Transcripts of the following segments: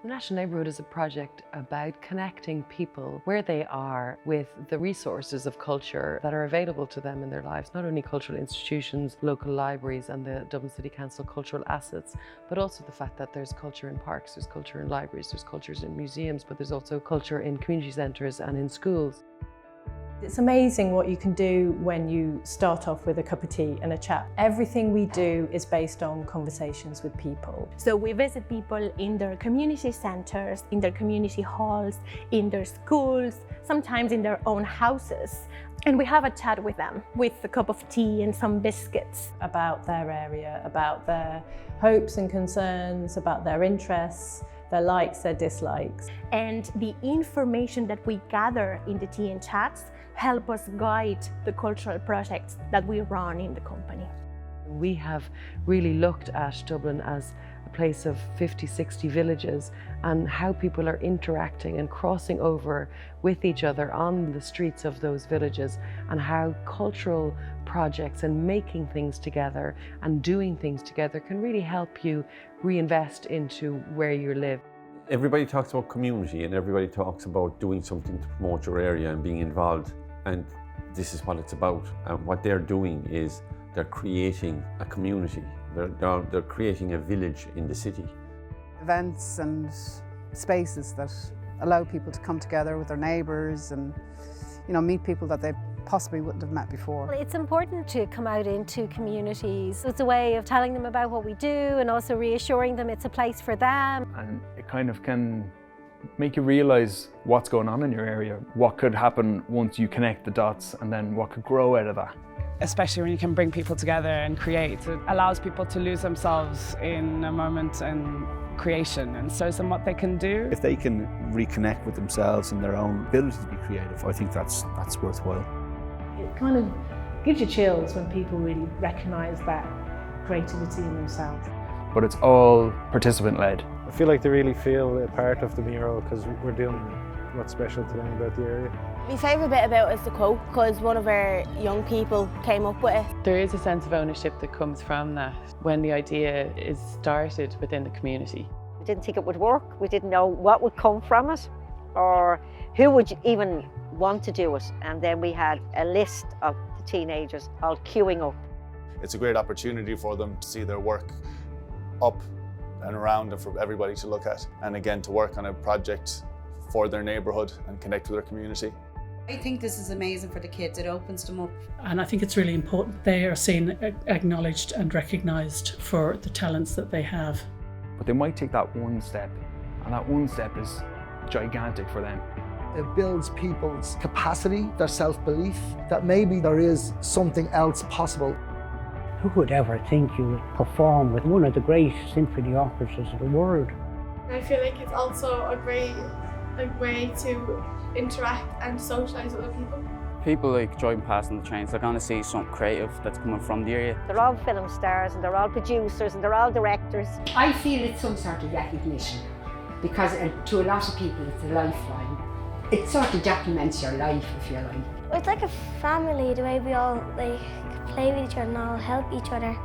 The National Neighbourhood is a project about connecting people where they are with the resources of culture that are available to them in their lives, not only cultural institutions, local libraries and the Dublin City Council cultural assets, but also the fact that there's culture in parks, there's culture in libraries, there's cultures in museums, but there's also culture in community centres and in schools. It's amazing what you can do when you start off with a cup of tea and a chat. Everything we do is based on conversations with people. So we visit people in their community centres, in their community halls, in their schools, sometimes in their own houses. And we have a chat with them with a cup of tea and some biscuits. About their area, about their hopes and concerns, about their interests, their likes, their dislikes. And the information that we gather in the tea and chats help us guide the cultural projects that we run in the company. We have really looked at Dublin as a place of 50, 60 villages and how people are interacting and crossing over with each other on the streets of those villages, and how cultural projects and making things together and doing things together can really help you reinvest into where you live. Everybody talks about community and everybody talks about doing something to promote your area and being involved. And this is what it's about. And what they're doing is they're creating a community. They're creating a village in the city. Events and spaces that allow people to come together with their neighbours and, meet people that they possibly wouldn't have met before. It's important to come out into communities. It's a way of telling them about what we do and also reassuring them it's a place for them. And it kind of can make you realise what's going on in your area, what could happen once you connect the dots, and then what could grow out of that. Especially when you can bring people together and create. It allows people to lose themselves in a moment and creation and shows them what they can do. If they can reconnect with themselves and their own ability to be creative, I think that's worthwhile. It kind of gives you chills when people really recognise that creativity in themselves. But it's all participant-led. I feel like they really feel a part of the mural because we're doing what's special to them about the area. My favourite bit about it is the quote, because one of our young people came up with it. There is a sense of ownership that comes from that when the idea is started within the community. We didn't think it would work, we didn't know what would come from it or who would even want to do it, and then we had a list of the teenagers all queuing up. It's a great opportunity for them to see their work up and around and for everybody to look at, and again to work on a project for their neighbourhood and connect with their community. I think this is amazing for the kids. It opens them up. And I think it's really important they are seen, acknowledged and recognised for the talents that they have. But they might take that one step, and that one step is gigantic for them. It builds people's capacity, their self-belief, that maybe there is something else possible. Who would ever think you would perform with one of the great symphony orchestras of the world? I feel like it's also a great way to interact and socialise with other people. People driving past on the trains, they're going to see something creative that's coming from the area. They're all film stars and they're all producers and they're all directors. I feel it's some sort of recognition because to a lot of people it's a lifeline. It sort of documents your life, if you like. It's like a family, the way we all play with each other and all help each other.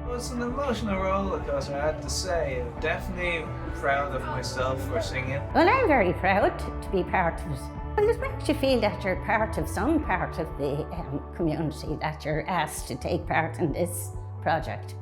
It was an emotional roller coaster, I have to say. I'm definitely proud of myself for singing. Well, I'm very proud to be part of it. Well, it makes you feel that you're part of some part of the community, that you're asked to take part in this project,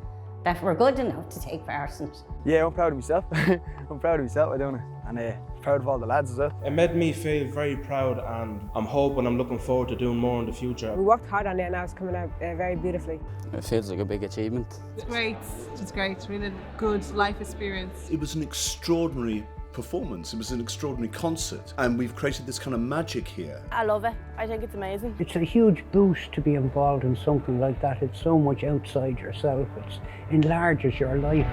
that we're good enough to take part in it. Yeah, I'm proud of myself. I'm proud of myself, I don't know. And proud of all the lads as well. It made me feel very proud, and I'm looking forward to doing more in the future. We worked hard on it and now it's coming out very beautifully. It feels like a big achievement. It's great, it's great, really good life experience. It was an extraordinary performance, it was an extraordinary concert, and we've created this kind of magic here. I love it, I think it's amazing. It's a huge boost to be involved in something like that. It's so much outside yourself, it enlarges your life.